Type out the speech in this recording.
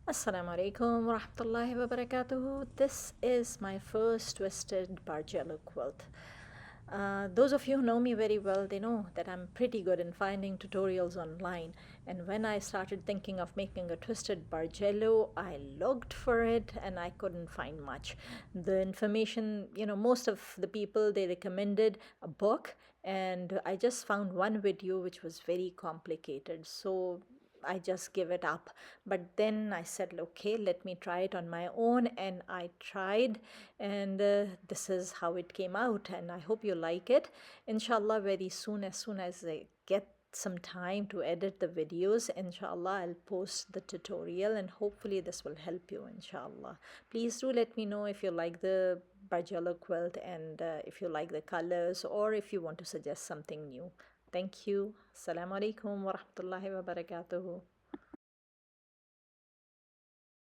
Assalamu alaikum wa rahmatullahi wa barakatuhu. This is my first twisted Bargello quilt. Those of you who know me very well, they know that I'm pretty good in finding tutorials online. And when I started thinking of making a twisted Bargello, I looked for it and I couldn't find much. The information, most of the people, they recommended a book, and I just found one video which was very complicated. So I just give it up. But then I said, okay, let me try it on my own. And I tried, and this is how it came out. And I hope you like it. Inshallah, very soon, as soon as I get some time to edit the videos, inshallah, I'll post the tutorial, and hopefully this will help you, inshallah. Please do let me know if you like the Bargello quilt, and if you like the colors, or if you want to suggest something new. Thank you. Assalamu alaikum wa rahmatullahi wa barakatuhu.